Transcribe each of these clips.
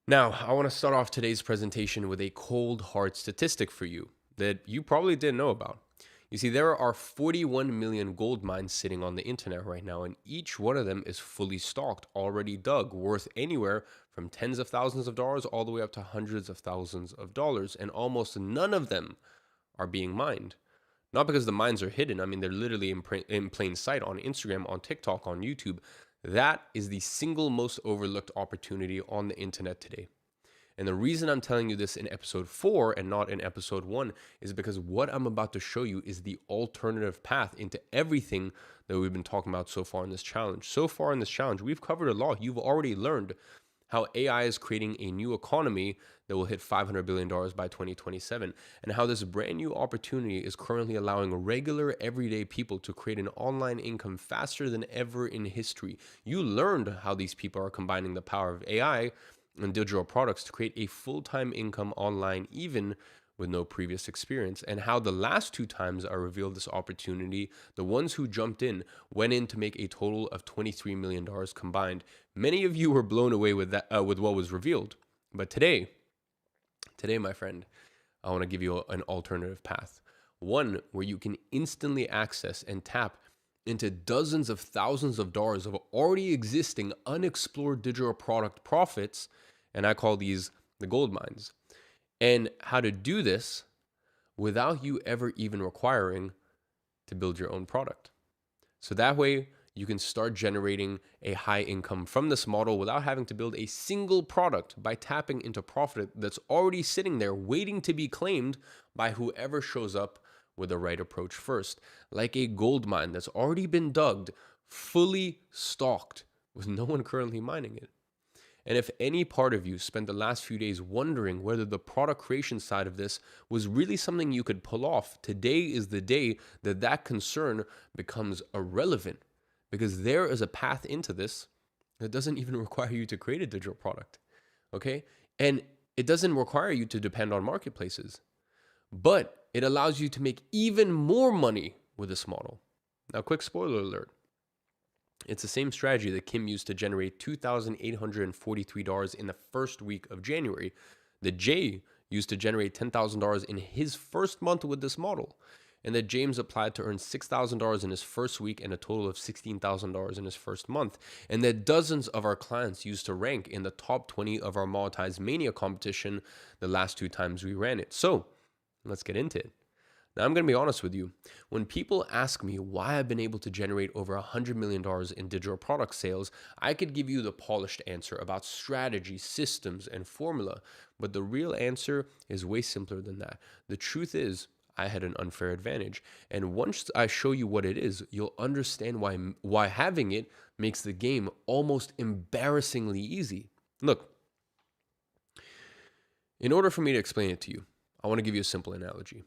Now, I want to start off today's presentation with a cold hard statistic for you that you probably didn't know about. You see, there are 41 million gold mines sitting on the internet right now, and each one of them is fully stocked, already dug, worth anywhere from tens of thousands of dollars all the way up to hundreds of thousands of dollars, and almost none of them are being mined. Not because the mines are hidden. I mean, they're literally in plain sight on Instagram, on TikTok, on YouTube. That is the single most overlooked opportunity on the internet today. And the reason I'm telling you this in episode 4 and not in episode 1 is because what I'm about to show you is the alternative path into everything that we've been talking about so far in this challenge. So far in this challenge, we've covered a lot. You've already learned how AI is creating a new economy that will hit $500 billion by 2027, and how this brand new opportunity is currently allowing regular, everyday people to create an online income faster than ever in history. You learned how these people are combining the power of AI and digital products to create a full-time income online, even with no previous experience, and how the last two times I revealed this opportunity, the ones who jumped in went in to make a total of $23 million combined. Many of you were blown away with that, with what was revealed. But today, my friend, I want to give you an alternative path. One where you can instantly access and tap into dozens of thousands of dollars of already existing unexplored digital product profits, and I call these the gold mines. And how to do this without you ever even requiring to build your own product. So that way you can start generating a high income from this model without having to build a single product, by tapping into profit that's already sitting there waiting to be claimed by whoever shows up with the right approach first. Like a gold mine that's already been dug, fully stocked, with no one currently mining it. And if any part of you spent the last few days wondering whether the product creation side of this was really something you could pull off, today is the day that that concern becomes irrelevant, because there is a path into this that doesn't even require you to create a digital product. Okay? And it doesn't require you to depend on marketplaces, but it allows you to make even more money with this model. Now, quick spoiler alert. It's the same strategy that Kim used to generate $2,843 in the first week of January, that Jay used to generate $10,000 in his first month with this model, and that James applied to earn $6,000 in his first week and a total of $16,000 in his first month, and that dozens of our clients used to rank in the top 20 of our Monetize Mania competition the last two times we ran it. So let's get into it. Now, I'm going to be honest with you. When people ask me why I've been able to generate over $100 million in digital product sales, I could give you the polished answer about strategy, systems, and formula. But the real answer is way simpler than that. The truth is, I had an unfair advantage. And once I show you what it is, you'll understand why having it makes the game almost embarrassingly easy. Look, in order for me to explain it to you, I want to give you a simple analogy.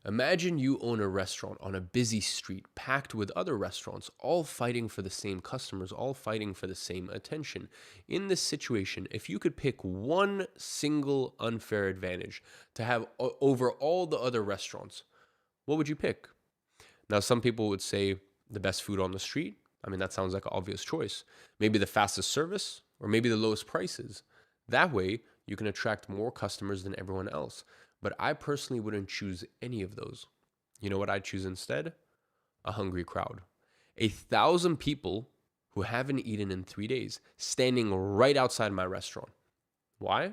Imagine you own a restaurant on a busy street packed with other restaurants, all fighting for the same customers, all fighting for the same attention. In this situation, if you could pick one single unfair advantage to have over all the other restaurants, what would you pick? Now, some people would say the best food on the street. I mean, that sounds like an obvious choice. Maybe the fastest service, or maybe the lowest prices. That way, you can attract more customers than everyone else. But I personally wouldn't choose any of those. You know what I'd choose instead? A hungry crowd. 1,000 people who haven't eaten in 3 days standing right outside my restaurant. Why?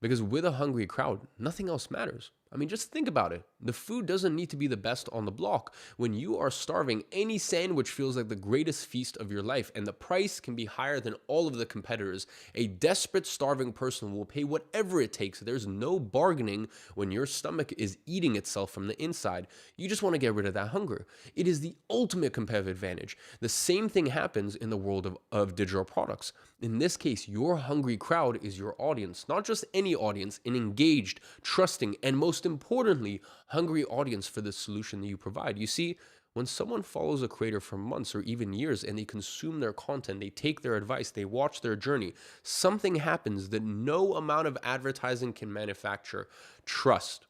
Because with a hungry crowd, nothing else matters. I mean, just think about it. The food doesn't need to be the best on the block. When you are starving, any sandwich feels like the greatest feast of your life, and the price can be higher than all of the competitors. A desperate, starving person will pay whatever it takes. There's no bargaining when your stomach is eating itself from the inside. You just want to get rid of that hunger. It is the ultimate competitive advantage. The same thing happens in the world of digital products. In this case, your hungry crowd is your audience, not just any audience, an engaged, trusting, and most importantly, hungry audience for the solution that you provide. You see, when someone follows a creator for months or even years and they consume their content, they take their advice, they watch their journey, something happens that no amount of advertising can manufacture. Trust.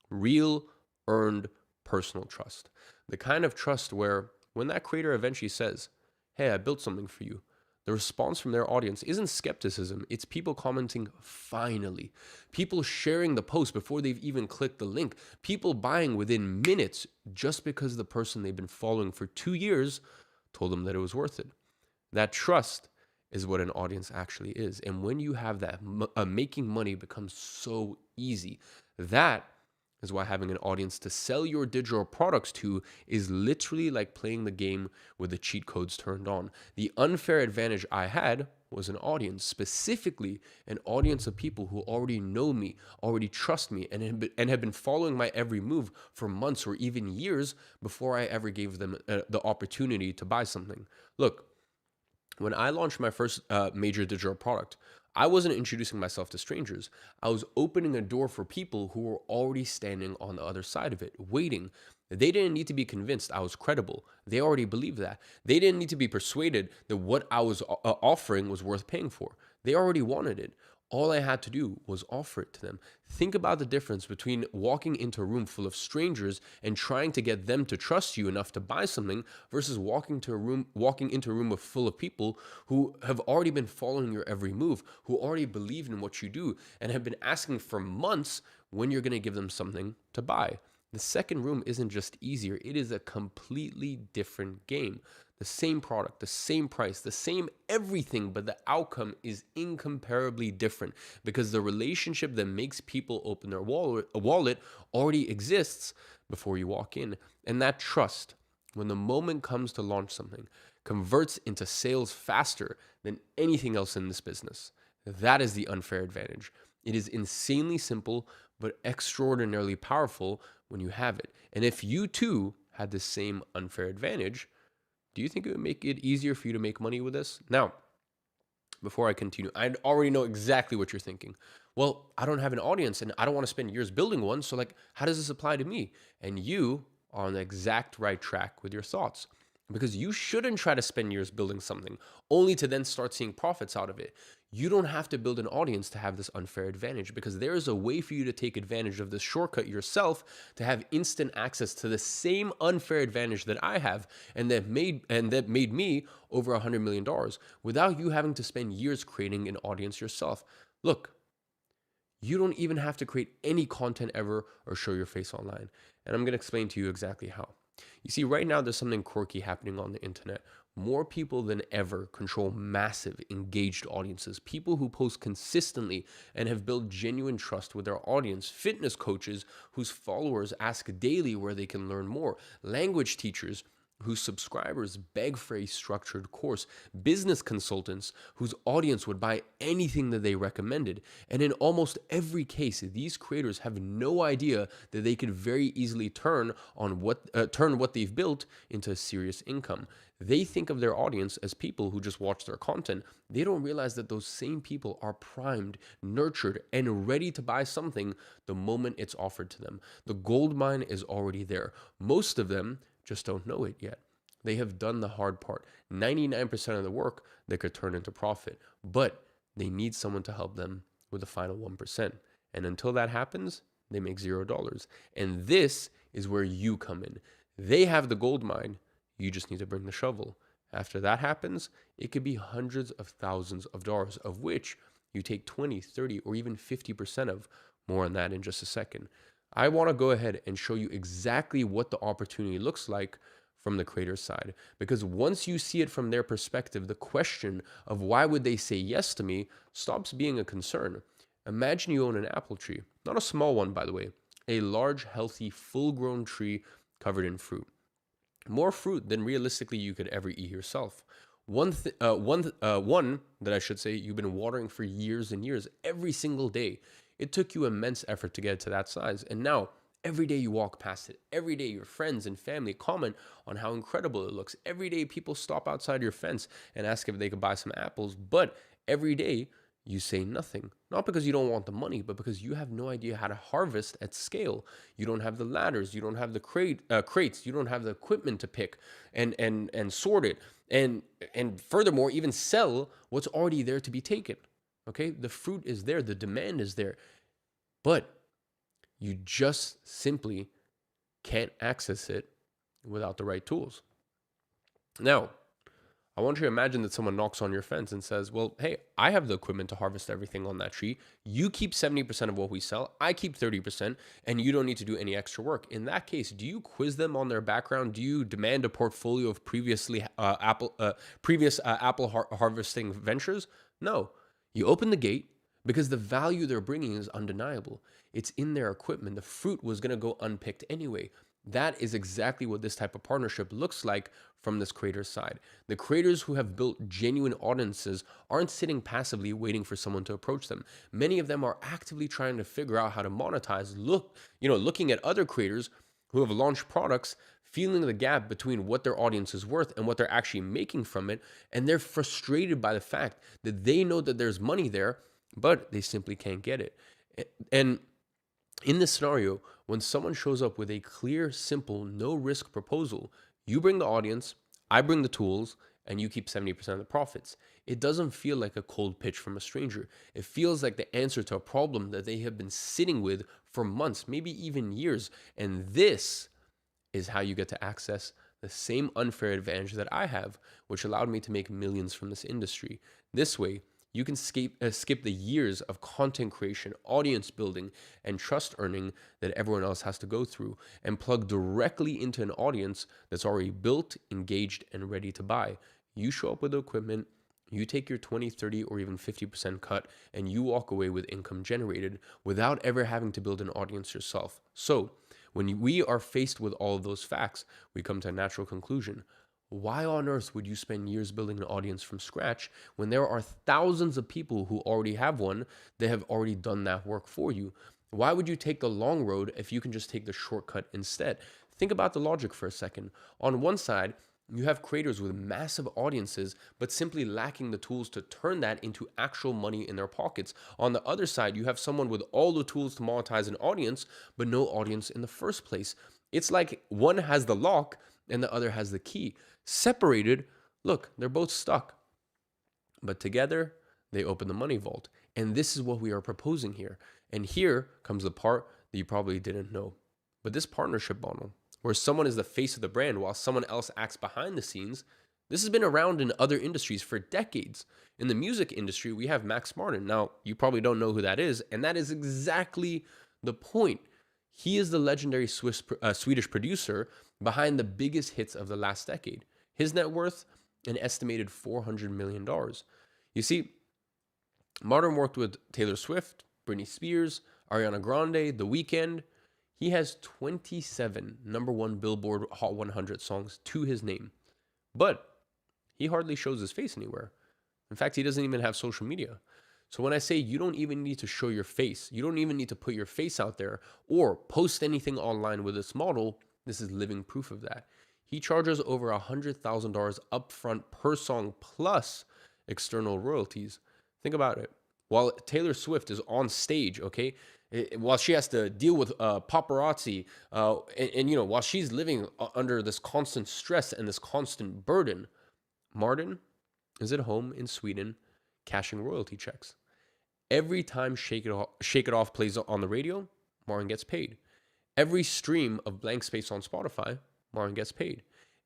Real, earned, personal trust. The kind of trust where when that creator eventually says, hey, I built something for you, The response from their audience isn't skepticism, it's people commenting, finally. People sharing the post before they've even clicked the link. People buying within minutes just because the person they've been following for 2 years told them that it was worth it. That trust is what an audience actually is. And when you have that, making money becomes so easy. That is why having an audience to sell your digital products to is literally like playing the game with the cheat codes turned on. The unfair advantage I had was an audience, specifically an audience of people who already know me, already trust me, and have been following my every move for months or even years before I ever gave them the opportunity to buy something. Look, when I launched my first major digital product, I wasn't introducing myself to strangers. I was opening a door for people who were already standing on the other side of it, waiting. They didn't need to be convinced I was credible. They already believed that. They didn't need to be persuaded that what I was offering was worth paying for. They already wanted it. All I had to do was offer it to them. Think about the difference between walking into a room full of strangers and trying to get them to trust you enough to buy something versus walking into a room full of people who have already been following your every move, who already believe in what you do and have been asking for months when you're going to give them something to buy. The second room isn't just easier, it is a completely different game. The same product, the same price, the same everything, but the outcome is incomparably different because the relationship that makes people open their wallet already exists before you walk in. And that trust, when the moment comes to launch something, converts into sales faster than anything else in this business. That is the unfair advantage. It is insanely simple, but extraordinarily powerful when you have it. And if you too had the same unfair advantage, do you think it would make it easier for you to make money with this? Now, before I continue, I already know exactly what you're thinking. Well, I don't have an audience and I don't want to spend years building one. So, like, how does this apply to me? And you are on the exact right track with your thoughts because you shouldn't try to spend years building something only to then start seeing profits out of it. You don't have to build an audience to have this unfair advantage because there is a way for you to take advantage of this shortcut yourself to have instant access to the same unfair advantage that I have and that made me over $100 million without you having to spend years creating an audience yourself. Look, you don't even have to create any content ever or show your face online. And I'm going to explain to you exactly how. You see, right now there's something quirky happening on the internet. More people than ever control massive, engaged audiences, people who post consistently and have built genuine trust with their audience, fitness coaches whose followers ask daily where they can learn more, language teachers whose subscribers beg for a structured course, business consultants whose audience would buy anything that they recommended. And in almost every case, these creators have no idea that they could very easily turn what they've built into a serious income. They think of their audience as people who just watch their content. They don't realize that those same people are primed, nurtured, and ready to buy something the moment it's offered to them. The gold mine is already there. Most of them just don't know it yet. They have done the hard part, 99% of the work that could turn into profit, but they need someone to help them with the final 1%. And until that happens, they make $0. And this is where you come in. They have the gold mine. You just need to bring the shovel. After that happens, it could be hundreds of thousands of dollars, of which you take 20, 30, or even 50% of. More on that in just a second. I want to go ahead and show you exactly what the opportunity looks like from the creator's side. Because once you see it from their perspective, the question of why would they say yes to me stops being a concern. Imagine you own an apple tree, not a small one, by the way, a large, healthy, full-grown tree covered in fruit. More fruit than realistically you could ever eat yourself. One that I should say you've been watering for years and years, every single day. It took you immense effort to get it to that size. And now, every day you walk past it. Every day your friends and family comment on how incredible it looks. Every day people stop outside your fence and ask if they could buy some apples. But every day you say nothing. Not because you don't want the money, but because you have no idea how to harvest at scale. You don't have the ladders. You don't have the crates. You don't have the equipment to pick and sort it. And furthermore, even sell what's already there to be taken. Okay, the fruit is there, the demand is there, but you just simply can't access it without the right tools. Now, I want you to imagine that someone knocks on your fence and says, well, hey, I have the equipment to harvest everything on that tree. You keep 70% of what we sell. I keep 30%, and you don't need to do any extra work. In that case, do you quiz them on their background? Do you demand a portfolio of previous apple harvesting ventures? No. You open the gate because the value they're bringing is undeniable. It's in their equipment. The fruit was going to go unpicked anyway. That is exactly what this type of partnership looks like from this creator's side. The creators who have built genuine audiences aren't sitting passively waiting for someone to approach them. Many of them are actively trying to figure out how to monetize, looking at other creators who have launched products, feeling the gap between what their audience is worth and what they're actually making from it, and they're frustrated by the fact that they know that there's money there, but they simply can't get it. And in this scenario, when someone shows up with a clear, simple, no risk proposal, you bring the audience, I bring the tools, and you keep 70% of the profits. It doesn't feel like a cold pitch from a stranger. It feels like the answer to a problem that they have been sitting with for months, maybe even years. And this is how you get to access the same unfair advantage that I have, which allowed me to make millions from this industry. This way, you can skip the years of content creation, audience building, and trust earning that everyone else has to go through and plug directly into an audience that's already built, engaged, and ready to buy. You show up with the equipment, you take your 20, 30, or even 50% cut, and you walk away with income generated without ever having to build an audience yourself. So, when we are faced with all of those facts, we come to a natural conclusion. Why on earth would you spend years building an audience from scratch when there are thousands of people who already have one that have already done that work for you? Why would you take the long road if you can just take the shortcut instead? Think about the logic for a second. On one side, you have creators with massive audiences, but simply lacking the tools to turn that into actual money in their pockets. On the other side, you have someone with all the tools to monetize an audience, but no audience in the first place. It's like one has the lock and the other has the key. Separated, look, they're both stuck. But together, they open the money vault. And this is what we are proposing here. And here comes the part that you probably didn't know. But this partnership model, where someone is the face of the brand while someone else acts behind the scenes, this has been around in other industries for decades. In the music industry, we have Max Martin. Now, you probably don't know who that is, and that is exactly the point. He is the legendary Swedish producer behind the biggest hits of the last decade. His net worth, an estimated $400 million. You see, Martin worked with Taylor Swift, Britney Spears, Ariana Grande, The Weeknd. He has 27 #1 Billboard Hot 100 songs to his name. But he hardly shows his face anywhere. In fact, he doesn't even have social media. So when I say you don't even need to show your face, you don't even need to put your face out there or post anything online with this model, this is living proof of that. He charges over $100,000 upfront per song plus external royalties. Think about it. While Taylor Swift is on stage, okay, while she has to deal with paparazzi, while she's living under this constant stress and this constant burden, Martin is at home in Sweden cashing royalty checks. Every time Shake It Off plays on the radio, Martin gets paid. Every stream of Blank Space on Spotify, Martin gets paid.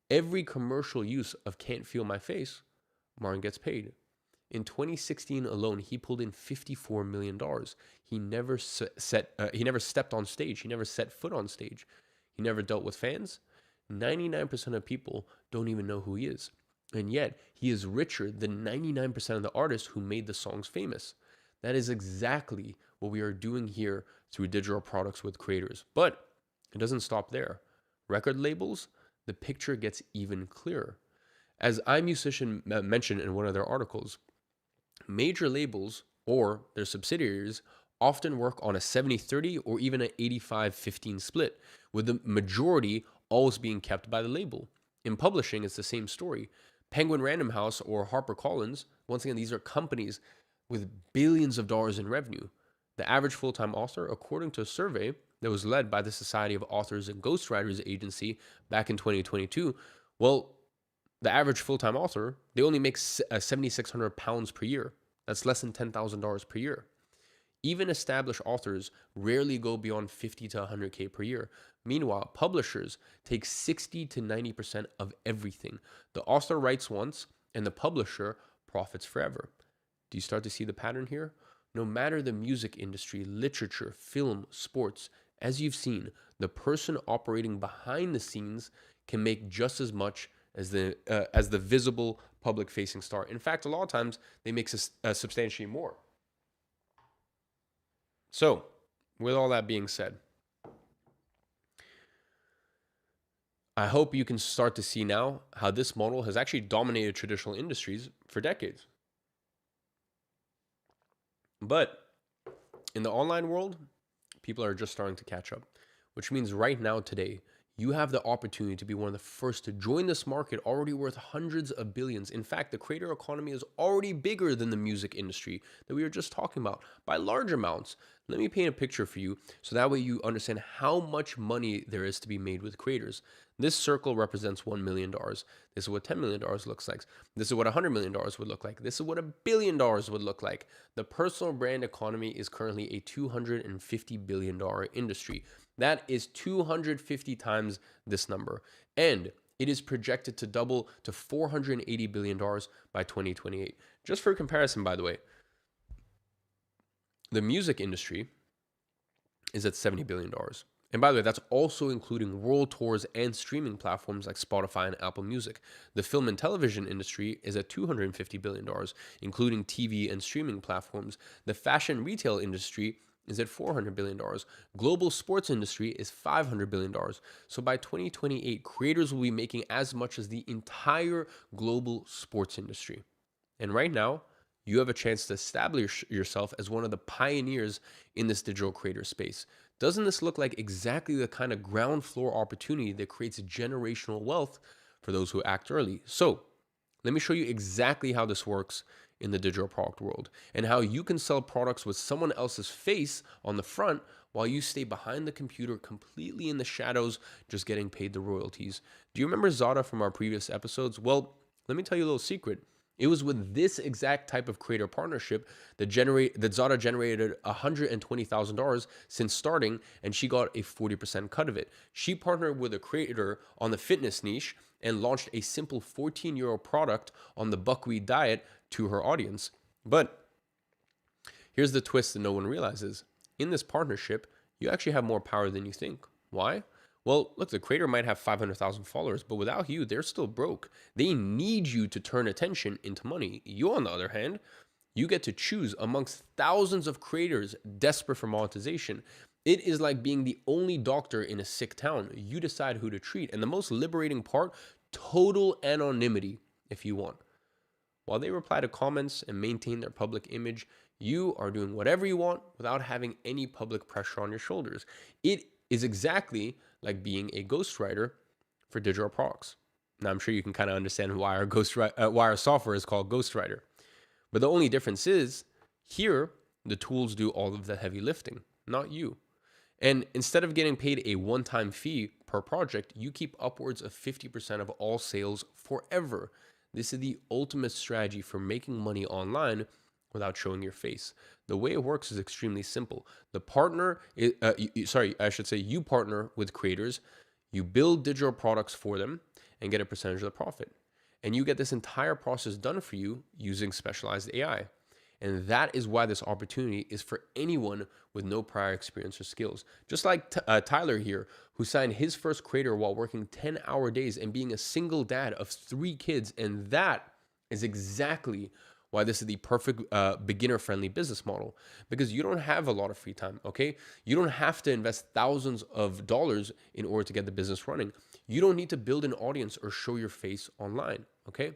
Every commercial use of Can't Feel My Face, Martin gets paid. In 2016 alone, he pulled in $54 million. He never stepped on stage. He never set foot on stage. He never dealt with fans. 99% of people don't even know who he is. And yet, he is richer than 99% of the artists who made the songs famous. That is exactly what we are doing here through digital products with creators. But it doesn't stop there. Record labels, the picture gets even clearer. As iMusician mentioned in one of their articles, major labels or their subsidiaries often work on a 70-30 or even an 85-15 split, with the majority always being kept by the label. In publishing, it's the same story. Penguin Random House or HarperCollins, once again, these are companies with billions of dollars in revenue. The average full-time author, according to a survey that was led by the Society of Authors and Ghostwriters Agency back in 2022, well, the average full-time author, they only make £7,600 per year. That's less than $10,000 per year. Even established authors rarely go beyond $50 to $100K per year. Meanwhile, publishers take 60 to 90% of everything. The author writes once, and the publisher profits forever. Do you start to see the pattern here? No matter the music industry, literature, film, sports, as you've seen, the person operating behind the scenes can make just as much as the visible public-facing star. In fact, a lot of times they make substantially more. So, with all that being said, I hope you can start to see now how this model has actually dominated traditional industries for decades. But in the online world, people are just starting to catch up, which means right now, today, you have the opportunity to be one of the first to join this market already worth hundreds of billions. In fact, the creator economy is already bigger than the music industry that we were just talking about by large amounts. Let me paint a picture for you so that way you understand how much money there is to be made with creators. This circle represents $1 million. This is what $10 million looks like. This is what $100 million would look like. This is what $1 billion would look like. The personal brand economy is currently a $250 billion industry. That is 250 times this number. And it is projected to double to $480 billion by 2028. Just for comparison, by the way, the music industry is at $70 billion. And by the way, that's also including world tours and streaming platforms like Spotify and Apple Music. The film and television industry is at $250 billion, including TV and streaming platforms. The fashion retail industry is at $400 billion. Global sports industry is $500 billion. So by 2028, creators will be making as much as the entire global sports industry. And right now, you have a chance to establish yourself as one of the pioneers in this digital creator space. Doesn't this look like exactly the kind of ground floor opportunity that creates generational wealth for those who act early? So let me show you exactly how this works in the digital product world and how you can sell products with someone else's face on the front while you stay behind the computer completely in the shadows, just getting paid the royalties. Do you remember Zada from our previous episodes? Well, let me tell you a little secret. It was with this exact type of creator partnership that Zada generated $120,000 since starting, and she got a 40% cut of it. She partnered with a creator on the fitness niche and launched a simple 14-euro product on the buckwheat diet to her audience. But here's the twist that no one realizes. In this partnership, you actually have more power than you think. Why? Well, look, the creator might have 500,000 followers, but without you, they're still broke. They need you to turn attention into money. You, on the other hand, you get to choose amongst thousands of creators desperate for monetization. It is like being the only doctor in a sick town. You decide who to treat. And the most liberating part, total anonymity if you want. While they reply to comments and maintain their public image, you are doing whatever you want without having any public pressure on your shoulders. It is exactly like being a ghostwriter for digital products. Now, I'm sure you can kind of understand why our software is called Ghostwriter. But the only difference is here, the tools do all of the heavy lifting, not you. And instead of getting paid a one-time fee per project, you keep upwards of 50% of all sales forever. This is the ultimate strategy for making money online without showing your face. The way it works is extremely simple. You partner with creators, you build digital products for them and get a percentage of the profit. And you get this entire process done for you using specialized AI. And that is why this opportunity is for anyone with no prior experience or skills. Just like Tyler here, who signed his first creator while working 10-hour days and being a single dad of 3 kids. And that is exactly why this is the perfect beginner-friendly business model, because you don't have a lot of free time, okay? You don't have to invest thousands of dollars in order to get the business running. You don't need to build an audience or show your face online, okay?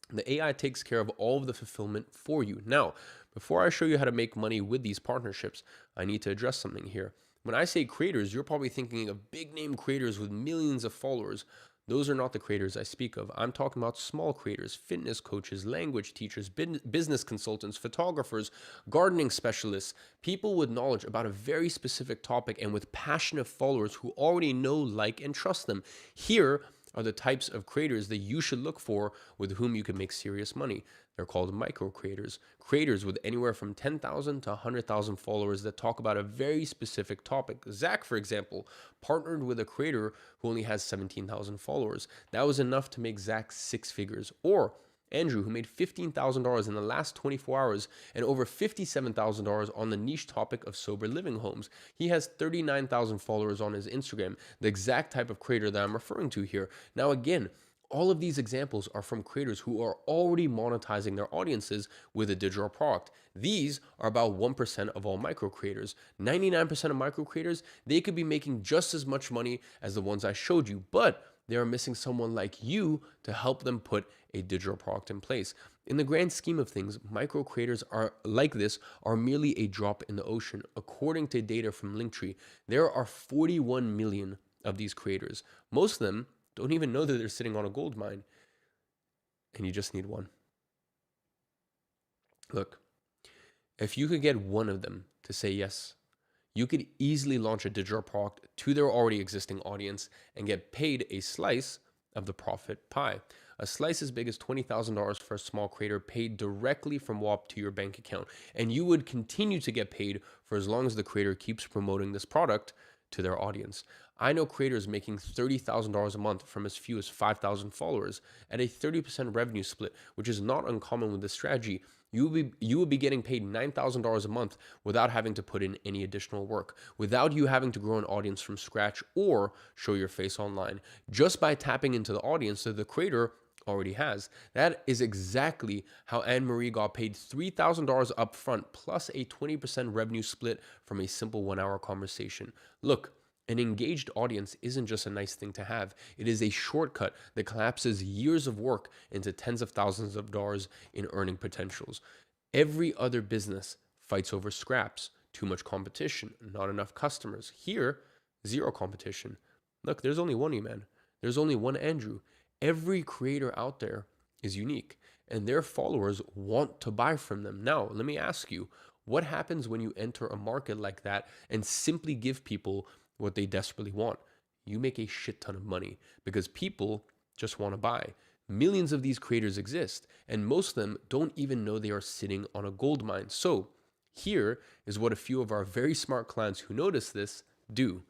The AI takes care of all of the fulfillment for you. Now, before I show you how to make money with these partnerships, I need to address something here. When I say creators, you're probably thinking of big-name creators with millions of followers. Those are not the creators I speak of. I'm talking about small creators, fitness coaches, language teachers, business consultants, photographers, gardening specialists, people with knowledge about a very specific topic and with passionate followers who already know, like, and trust them. Here are the types of creators that you should look for with whom you can make serious money. They're called micro creators, creators with anywhere from 10,000 to 100,000 followers that talk about a very specific topic. Zach, for example, partnered with a creator who only has 17,000 followers. That was enough to make Zach 6 figures. Or Andrew, who made $15,000 in the last 24 hours and over $57,000 on the niche topic of sober living homes. He has 39,000 followers on his Instagram, the exact type of creator that I'm referring to here. Now, again, all of these examples are from creators who are already monetizing their audiences with a digital product. These are about 1% of all micro creators. 99% of micro creators, they could be making just as much money as the ones I showed you, but they are missing someone like you to help them put a digital product in place. In the grand scheme of things, micro creators are like this are merely a drop in the ocean. According to data from Linktree, there are 41 million of these creators. Most of them don't even know that they're sitting on a gold mine, and you just need one. Look, if you could get one of them to say yes, you could easily launch a digital product to their already existing audience and get paid a slice of the profit pie. A slice as big as $20,000 for a small creator paid directly from WAP to your bank account. And you would continue to get paid for as long as the creator keeps promoting this product to their audience. I know creators making $30,000 a month from as few as 5,000 followers at a 30% revenue split, which is not uncommon with this strategy. You will be getting paid $9,000 a month without having to put in any additional work, without you having to grow an audience from scratch or show your face online, just by tapping into the audience that the creator already has. That is exactly how Anne-Marie got paid $3,000 up front plus a 20% revenue split from a simple 1-hour conversation. Look, an engaged audience isn't just a nice thing to have. It is a shortcut that collapses years of work into tens of thousands of dollars in earning potentials. Every other business fights over scraps, too much competition, not enough customers. Here, zero competition. Look, there's only one man. There's only one Andrew. Every creator out there is unique, and their followers want to buy from them. Now, let me ask you, what happens when you enter a market like that and simply give people what they desperately want? You make a shit ton of money because people just want to buy. Millions of these creators exist, and most of them don't even know they are sitting on a gold mine. So here is what a few of our very smart clients who notice this do.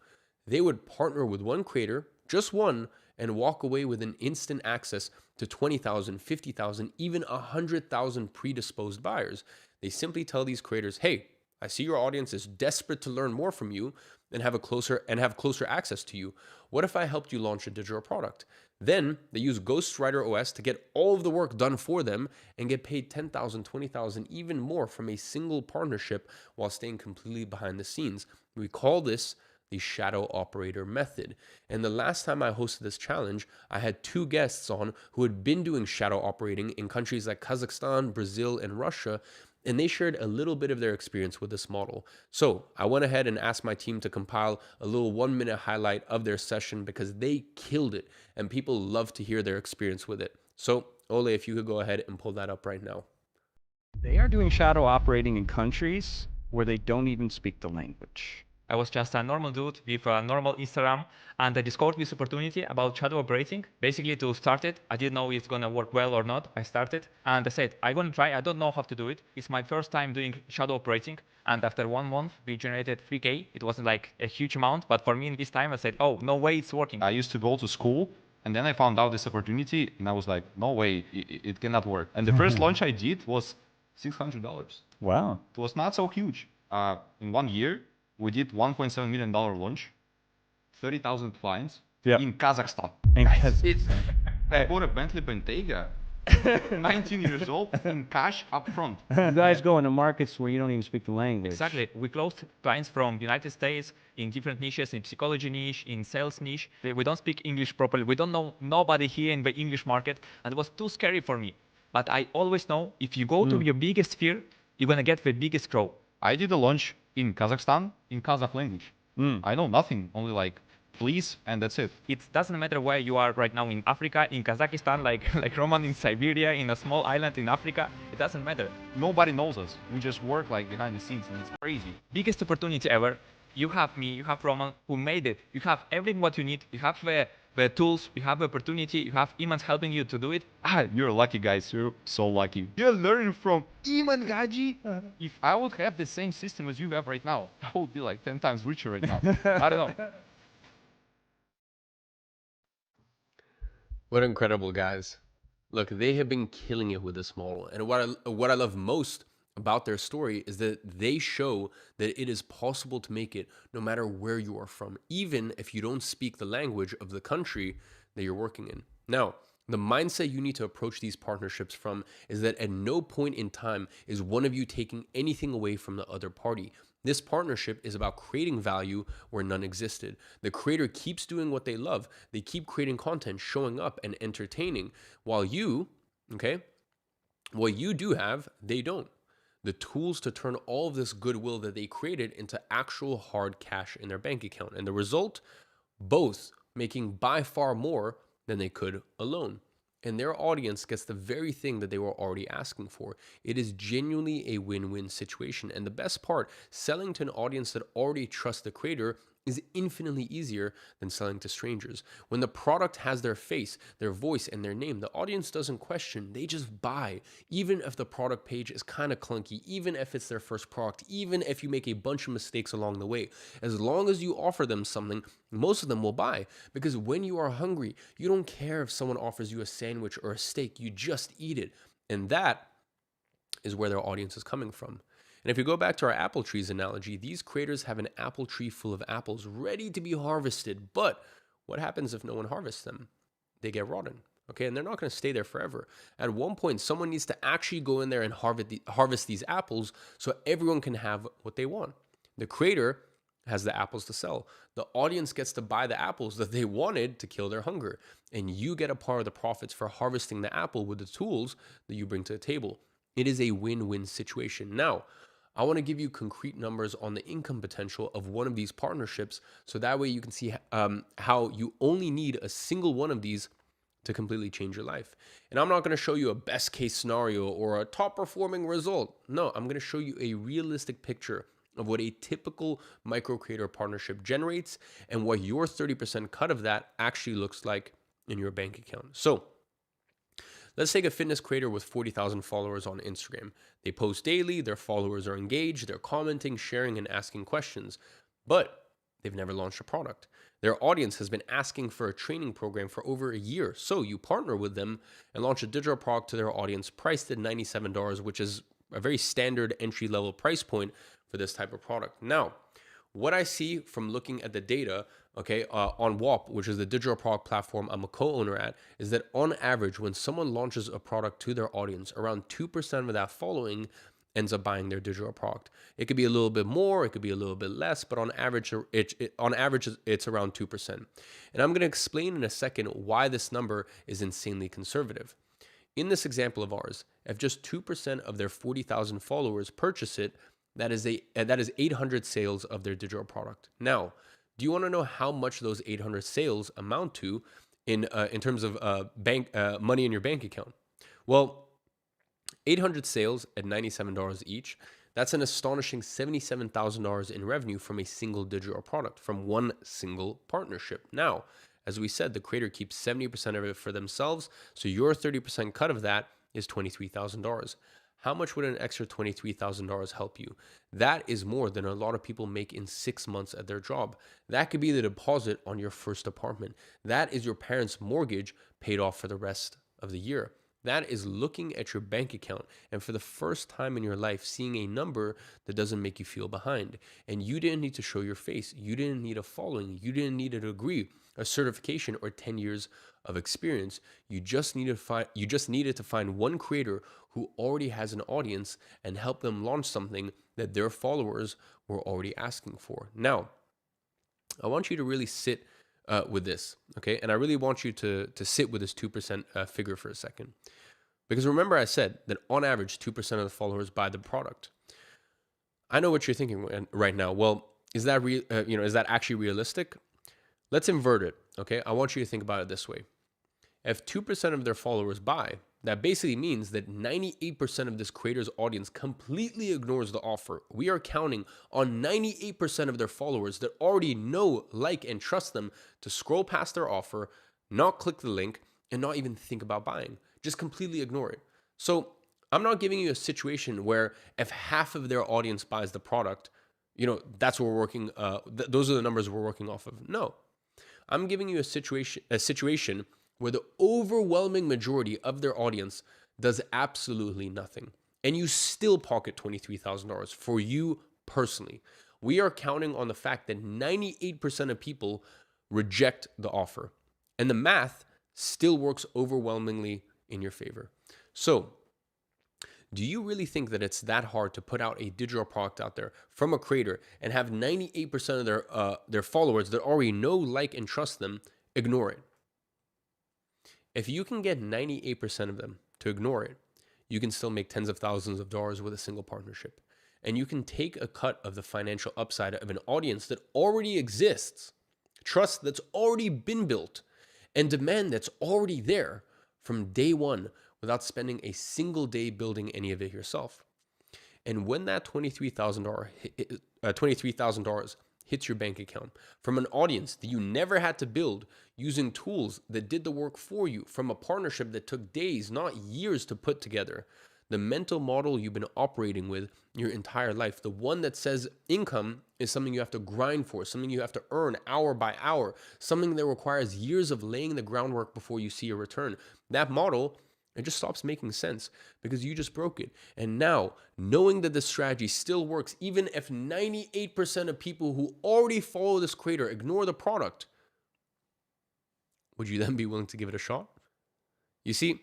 They would partner with one creator, just one, and walk away with an instant access to 20,000, 50,000, even 100,000 predisposed buyers. They simply tell these creators, hey, I see your audience is desperate to learn more from you and have closer access to you. What if I helped you launch a digital product? Then they use Ghostwriter OS to get all of the work done for them and get paid 10,000, 20,000, even more from a single partnership while staying completely behind the scenes. We call this the shadow operator method. And the last time I hosted this challenge, I had 2 guests on who had been doing shadow operating in countries like Kazakhstan, Brazil, and Russia, and they shared a little bit of their experience with this model. So I went ahead and asked my team to compile a little 1-minute highlight of their session because they killed it and people love to hear their experience with it. So Ole, if you could go ahead and pull that up right now. They are doing shadow operating in countries where they don't even speak the language. I was just a normal dude with a normal Instagram, and I discovered this opportunity about shadow operating. Basically, to start it, I didn't know if it's gonna work well or not. I started, and I said, I'm gonna try. I don't know how to do it. It's my first time doing shadow operating, and after 1 month, we generated 3K. It wasn't like a huge amount, but for me in this time, I said, oh, no way it's working. I used to go to school, and then I found out this opportunity, and I was like, no way, it cannot work. And the first launch I did was $600. Wow. It was not so huge. In 1 year, we did $1.7 million launch, 30,000 clients in Kazakhstan. I bought a Bentley Bentayga, 19 years old, in cash up front. You guys go into markets where you don't even speak the language. Exactly. We closed clients from the United States in different niches, in psychology niche, in sales niche. We don't speak English properly. We don't know nobody here in the English market, and it was too scary for me. But I always know if you go to your biggest fear, you're gonna get the biggest growth. I did a launch in Kazakhstan in Kazakh language. I know nothing, only like please, and that's it. It doesn't matter where you are right now in Africa, in Kazakhstan, like Roman in Siberia, in a small island in Africa. It doesn't matter. Nobody knows us. We just work like behind the scenes, and it's crazy. Biggest opportunity ever. You have me, you have Roman, who made it. You have everything what you need. You have the tools, you have the opportunity, you have Iman helping you to do it. You're lucky, guys. You're so lucky. You're learning from Iman Gaji. If I would have the same system as you have right now, I would be like 10 times richer right now. I don't know. What incredible guys. Look, they have been killing it with this model. And what I love most about their story is that they show that it is possible to make it no matter where you are from, even if you don't speak the language of the country that you're working in. Now, the mindset you need to approach these partnerships from is that at no point in time is one of you taking anything away from the other party. This partnership is about creating value where none existed. The creator keeps doing what they love. They keep creating content, showing up and entertaining, while you, okay, what you do have, they don't. The tools to turn all of this goodwill that they created into actual hard cash in their bank account. And the result, both making by far more than they could alone. And their audience gets the very thing that they were already asking for. It is genuinely a win-win situation. And the best part, selling to an audience that already trusts the creator is infinitely easier than selling to strangers. When the product has their face, their voice, and their name, the audience doesn't question, they just buy. Even if the product page is kind of clunky, even if it's their first product, even if you make a bunch of mistakes along the way, as long as you offer them something, most of them will buy. Because when you are hungry, you don't care if someone offers you a sandwich or a steak, you just eat it. And that is where their audience is coming from. And if you go back to our apple trees analogy, these creators have an apple tree full of apples ready to be harvested. But what happens if no one harvests them? They get rotten. Okay, and they're not going to stay there forever. At one point, someone needs to actually go in there and harvest these apples so everyone can have what they want. The creator has the apples to sell. The audience gets to buy the apples that they wanted to kill their hunger. And you get a part of the profits for harvesting the apple with the tools that you bring to the table. It is a win-win situation. Now, I want to give you concrete numbers on the income potential of one of these partnerships, so that way you can see how you only need a single one of these to completely change your life. And I'm not going to show you a best case scenario or a top performing result. No, I'm going to show you a realistic picture of what a typical micro creator partnership generates and what your 30% cut of that actually looks like in your bank account. So let's take a fitness creator with 40,000 followers on Instagram. They post daily, their followers are engaged, they're commenting, sharing, and asking questions, but they've never launched a product. Their audience has been asking for a training program for over a year. So you partner with them and launch a digital product to their audience priced at $97, which is a very standard entry-level price point for this type of product. Now, what I see from looking at the data, okay, on WAP, which is the digital product platform I'm a co-owner at, is that on average, when someone launches a product to their audience, around 2% of that following ends up buying their digital product. It could be a little bit more, it could be a little bit less, but on average, it's around 2%. And I'm going to explain in a second why this number is insanely conservative. In this example of ours, if just 2% of their 40,000 followers purchase it, that is 800 sales of their digital product. Now, do you want to know how much those 800 sales amount to in terms of money in your bank account? Well, 800 sales at $97 each, that's an astonishing $77,000 in revenue from a single digital product, from one single partnership. Now, as we said, the creator keeps 70% of it for themselves, so your 30% cut of that is $23,000. How much would an extra $23,000 help you? That is more than a lot of people make in 6 months at their job. That could be the deposit on your first apartment. That is your parents' mortgage paid off for the rest of the year. That is looking at your bank account and for the first time in your life seeing a number that doesn't make you feel behind. And you didn't need to show your face. You didn't need a following. You didn't need a degree, a certification, or 10 years of experience. You just needed to find one creator who already has an audience and help them launch something that their followers were already asking for. Now, I want you to really sit with this, okay? And I really want you to sit with this 2% figure for a second. Because remember I said that on average, 2% of the followers buy the product. I know what you're thinking right now. Well, is that is that actually realistic? Let's invert it, okay? I want you to think about it this way. If 2% of their followers buy, that basically means that 98% of this creator's audience completely ignores the offer. We are counting on 98% of their followers that already know, like, and trust them to scroll past their offer, not click the link, and not even think about buying. Just completely ignore it. So I'm not giving you a situation where if half of their audience buys the product, that's what we're working, those are the numbers we're working off of. No. I'm giving you a situation where the overwhelming majority of their audience does absolutely nothing. And you still pocket $23,000 for you personally. We are counting on the fact that 98% of people reject the offer. And the math still works overwhelmingly in your favor. So, do you really think that it's that hard to put out a digital product out there from a creator and have 98% of their followers that already know, like, and trust them ignore it? If you can get 98% of them to ignore it, you can still make tens of thousands of dollars with a single partnership. And you can take a cut of the financial upside of an audience that already exists, trust that's already been built, and demand that's already there from day one without spending a single day building any of it yourself. And when that $23,000 hits your bank account from an audience that you never had to build using tools that did the work for you, from a partnership that took days, not years to put together, the mental model you've been operating with your entire life, the one that says income is something you have to grind for, something you have to earn hour by hour, something that requires years of laying the groundwork before you see a return. That model, it just stops making sense because you just broke it. And now, knowing that this strategy still works, even if 98% of people who already follow this creator ignore the product, would you then be willing to give it a shot? You see,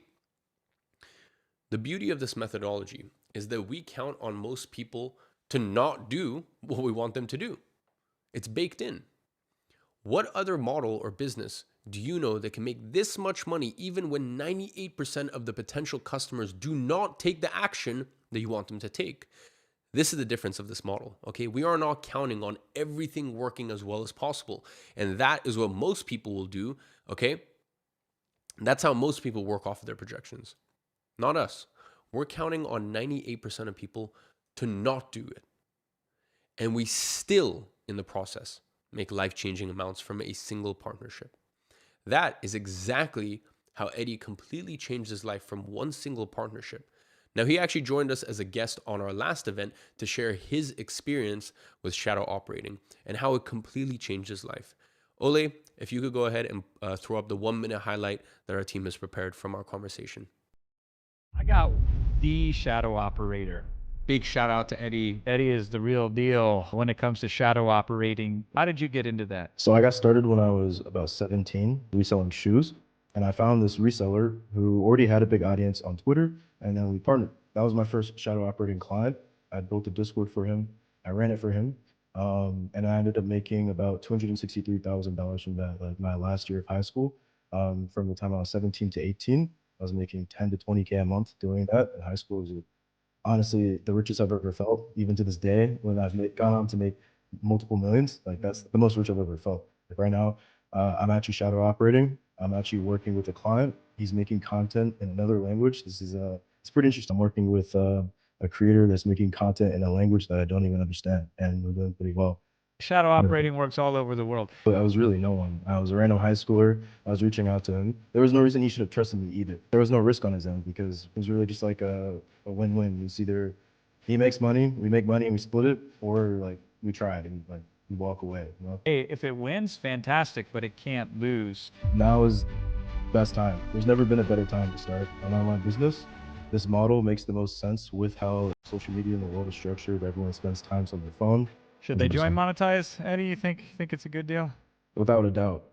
the beauty of this methodology is that we count on most people to not do what we want them to do. It's baked in. What other model or business do you know that can make this much money even when 98% of the potential customers do not take the action that you want them to take? This is the difference of this model, okay? We are not counting on everything working as well as possible. And that is what most people will do, okay? That's how most people work off of their projections. Not us. We're counting on 98% of people to not do it. And we still, in the process, make life-changing amounts from a single partnership. That is exactly how Eddie completely changed his life from one single partnership. Now, he actually joined us as a guest on our last event to share his experience with shadow operating and how it completely changed his life. Ole, if you could go ahead and throw up the 1-minute highlight that our team has prepared from our conversation. I got the shadow operator. Big shout out to Eddie. Eddie is the real deal when it comes to shadow operating. How did you get into that? So I got started when I was about 17, reselling shoes. And I found this reseller who already had a big audience on Twitter, and then we partnered. That was my first shadow operating client. I built a Discord for him. I ran it for him. And I ended up making about $263,000 from that, like my last year of high school. From the time I was 17 to 18, I was making 10 to 20K a month doing that. And high school was honestly the richest I've ever felt, even to this day, when I've gone on to make multiple millions. Like that's the most rich I've ever felt. Like right now, I'm actually shadow operating. I'm actually working with a client. He's making content in another language. This is it's pretty interesting. I'm working with a creator that's making content in a language that I don't even understand, and we're doing pretty well. Shadow operating works all over the world. But I was really no one. I was a random high schooler. I was reaching out to him. There was no reason he should have trusted me either. There was no risk on his end because it was really just like a win-win. It's either he makes money, we make money and we split it, or like we try it and like we walk away. You know? Hey, if it wins, fantastic, but it can't lose. Now is the best time. There's never been a better time to start an online business. This model makes the most sense with how social media in the world is structured. Everyone spends time on their phone. Should they join Monetize, Eddie? You think it's a good deal? Without a doubt.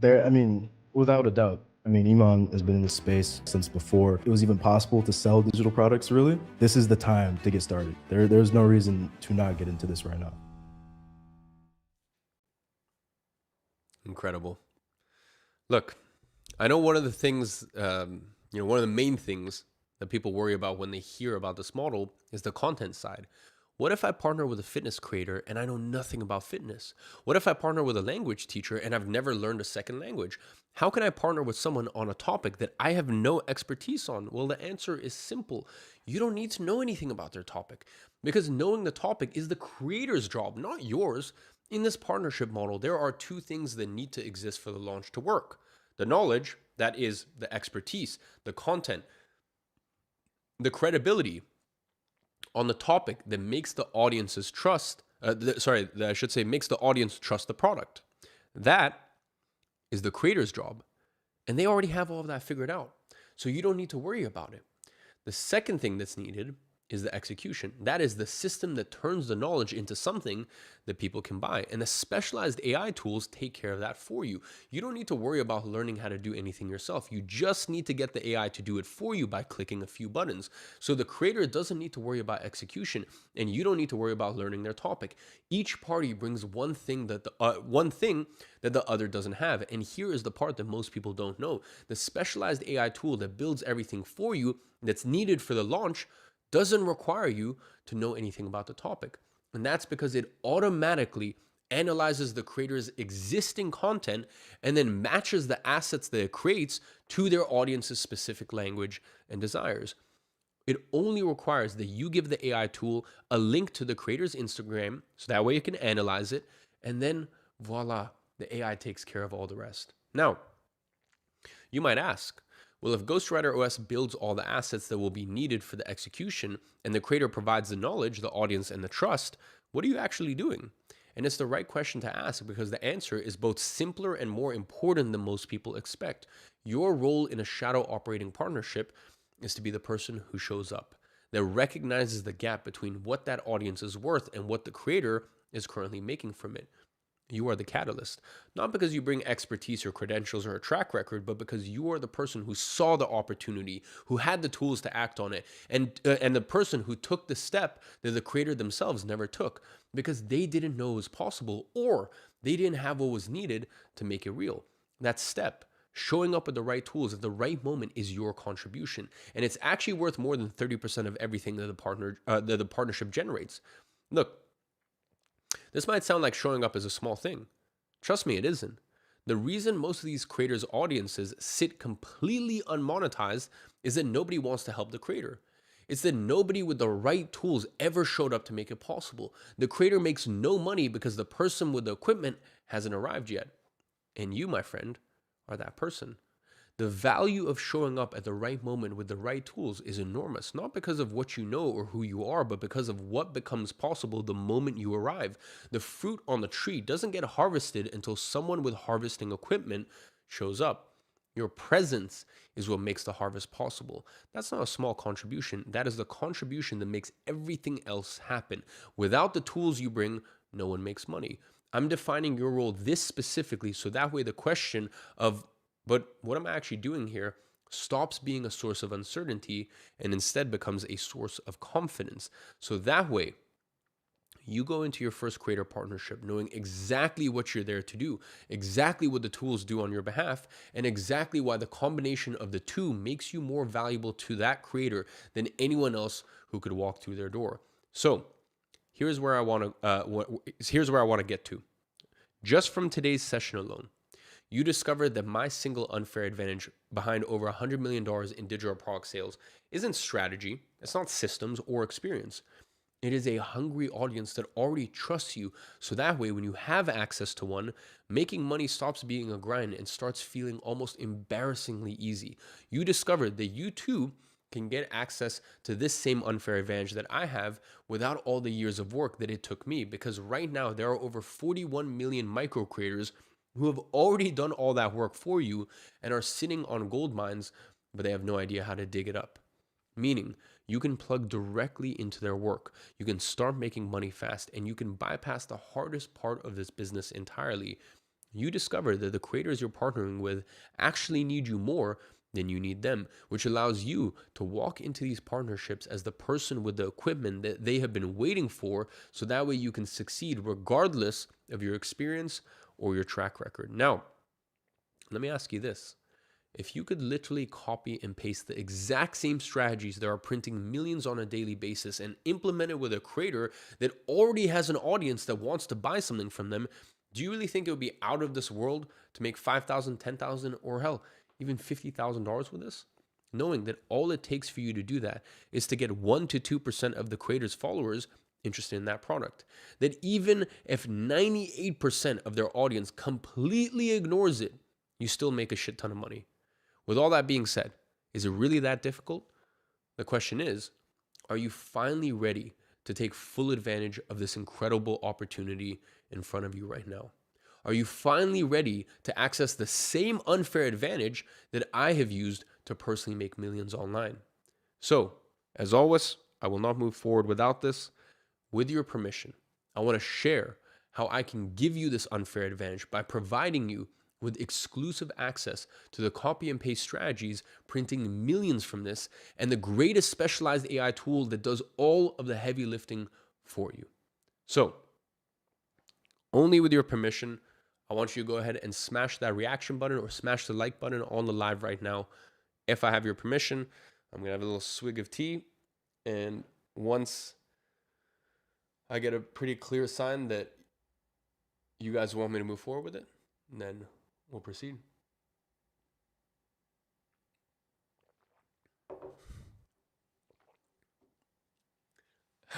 Without a doubt. I mean, Iman has been in this space since before it was even possible to sell digital products, really. This is the time to get started. There's no reason to not get into this right now. Incredible. Look, I know one of the things, one of the main things that people worry about when they hear about this model is the content side. What if I partner with a fitness creator and I know nothing about fitness? What if I partner with a language teacher and I've never learned a second language? How can I partner with someone on a topic that I have no expertise on? Well, the answer is simple. You don't need to know anything about their topic because knowing the topic is the creator's job, not yours. In this partnership model, there are two things that need to exist for the launch to work. The knowledge, that is the expertise, the content, the credibility on the topic that makes the audiences trust, makes the audience trust the product. That is the creator's job. And they already have all of that figured out. So you don't need to worry about it. The second thing that's needed is the execution. That is the system that turns the knowledge into something that people can buy. And the specialized AI tools take care of that for you. You don't need to worry about learning how to do anything yourself. You just need to get the AI to do it for you by clicking a few buttons. So the creator doesn't need to worry about execution, and you don't need to worry about learning their topic. Each party brings one thing that the other doesn't have. And here is the part that most people don't know. The specialized AI tool that builds everything for you that's needed for the launch doesn't require you to know anything about the topic. And that's because it automatically analyzes the creator's existing content and then matches the assets that it creates to their audience's specific language and desires. It only requires that you give the AI tool a link to the creator's Instagram, so that way it can analyze it, and then voila, the AI takes care of all the rest. Now, you might ask, well, if Ghostwriter OS builds all the assets that will be needed for the execution and the creator provides the knowledge, the audience, and the trust, what are you actually doing? And it's the right question to ask because the answer is both simpler and more important than most people expect. Your role in a shadow operating partnership is to be the person who shows up, that recognizes the gap between what that audience is worth and what the creator is currently making from it. You are the catalyst, not because you bring expertise or credentials or a track record, but because you are the person who saw the opportunity, who had the tools to act on it, and the person who took the step that the creator themselves never took because they didn't know it was possible or they didn't have what was needed to make it real. That step, showing up with the right tools at the right moment, is your contribution, and it's actually worth more than 30% of everything that the partnership generates. Look. This might sound like showing up is a small thing. Trust me, it isn't. The reason most of these creators' audiences sit completely unmonetized is that nobody wants to help the creator. It's that nobody with the right tools ever showed up to make it possible. The creator makes no money because the person with the equipment hasn't arrived yet. And you, my friend, are that person. The value of showing up at the right moment with the right tools is enormous, not because of what you know or who you are, but because of what becomes possible the moment you arrive. The fruit on the tree doesn't get harvested until someone with harvesting equipment shows up. Your presence is what makes the harvest possible. That's not a small contribution. That is the contribution that makes everything else happen. Without the tools you bring, no one makes money. I'm defining your role this specifically so that way the question of but what am I actually doing here stops being a source of uncertainty and instead becomes a source of confidence. So that way, you go into your first creator partnership knowing exactly what you're there to do, exactly what the tools do on your behalf, and exactly why the combination of the two makes you more valuable to that creator than anyone else who could walk through their door. So here's where I want to get to. Just from today's session alone, you discovered that my single unfair advantage behind over $100 million in digital product sales isn't strategy, it's not systems or experience. It is a hungry audience that already trusts you, so that way when you have access to one, making money stops being a grind and starts feeling almost embarrassingly easy. You discovered that you too can get access to this same unfair advantage that I have without all the years of work that it took me, because right now there are over 41 million micro creators who have already done all that work for you and are sitting on gold mines, but they have no idea how to dig it up. Meaning, you can plug directly into their work, you can start making money fast, and you can bypass the hardest part of this business entirely. You discover that the creators you're partnering with actually need you more than you need them, which allows you to walk into these partnerships as the person with the equipment that they have been waiting for, so that way you can succeed regardless of your experience or your track record. Now, let me ask you this. If you could literally copy and paste the exact same strategies that are printing millions on a daily basis and implement it with a creator that already has an audience that wants to buy something from them, do you really think it would be out of this world to make $5,000, $10,000, or hell, even $50,000 with this? Knowing that all it takes for you to do that is to get 1 to 2% of the creator's followers interested in that product. That even if 98% of their audience completely ignores it, you still make a shit ton of money. With all that being said, is it really that difficult? The question is, are you finally ready to take full advantage of this incredible opportunity in front of you right now? Are you finally ready to access the same unfair advantage that I have used to personally make millions online? So, as always, I will not move forward without this. With your permission, I want to share how I can give you this unfair advantage by providing you with exclusive access to the copy and paste strategies, printing millions from this, and the greatest specialized AI tool that does all of the heavy lifting for you. So, only with your permission, I want you to go ahead and smash that reaction button or smash the like button on the live right now. If I have your permission, I'm going to have a little swig of tea. And once I get a pretty clear sign that you guys want me to move forward with it, then we'll proceed.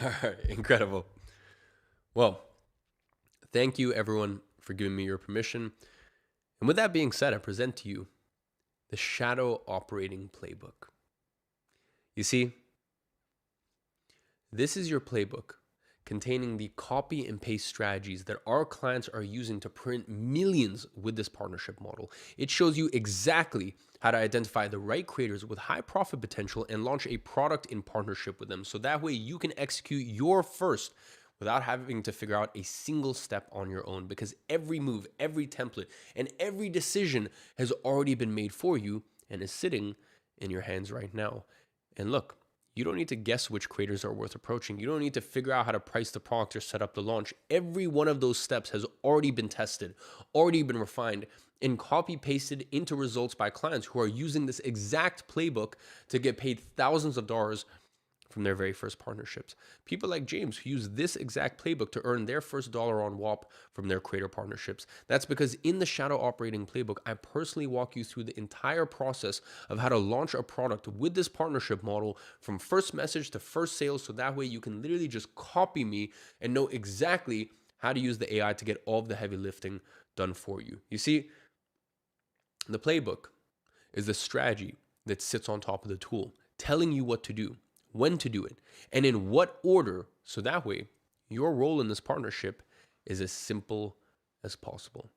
All right, incredible. Well, thank you everyone for giving me your permission. And with that being said, I present to you the Shadow Operating Playbook. You see, this is your playbook containing the copy and paste strategies that our clients are using to print millions with this partnership model. It shows you exactly how to identify the right creators with high profit potential and launch a product in partnership with them. So that way you can execute your first without having to figure out a single step on your own, because every move, every template, and every decision has already been made for you and is sitting in your hands right now. And look, you don't need to guess which creators are worth approaching. You don't need to figure out how to price the product or set up the launch. Every one of those steps has already been tested, already been refined, and copy pasted into results by clients who are using this exact playbook to get paid thousands of dollars from their very first partnerships. People like James who use this exact playbook to earn their first dollar on WAP from their creator partnerships. That's because in the Shadow Operating Playbook, I personally walk you through the entire process of how to launch a product with this partnership model from first message to first sale. So that way you can literally just copy me and know exactly how to use the AI to get all of the heavy lifting done for you. You see, the playbook is the strategy that sits on top of the tool, telling you what to do, when to do it, and in what order, so that way your role in this partnership is as simple as possible.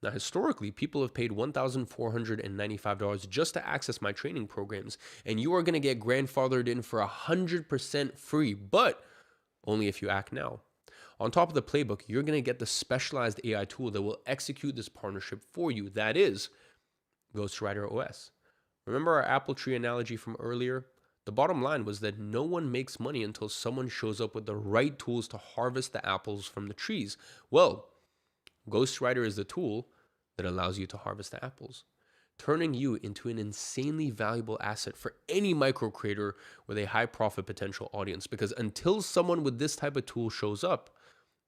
Now, historically, people have paid $1,495 just to access my training programs, and you are going to get grandfathered in for 100% free, but only if you act now. On top of the playbook, you're going to get the specialized AI tool that will execute this partnership for you. That is Ghostwriter OS. Remember our apple tree analogy from earlier? The bottom line was that no one makes money until someone shows up with the right tools to harvest the apples from the trees. Well, Ghostwriter is the tool that allows you to harvest the apples, turning you into an insanely valuable asset for any micro creator with a high profit potential audience. Because until someone with this type of tool shows up,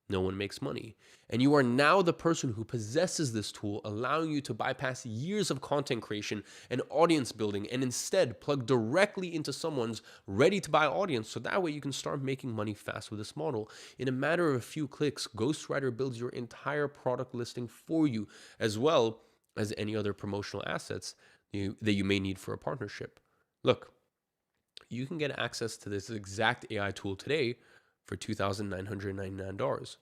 no one makes money. And you are now the person who possesses this tool, allowing you to bypass years of content creation and audience building and instead plug directly into someone's ready to buy audience. So that way you can start making money fast with this model. In a matter of a few clicks, Ghostwriter builds your entire product listing for you, as well as any other promotional assets that you may need for a partnership. Look, you can get access to this exact AI tool today for $2,999.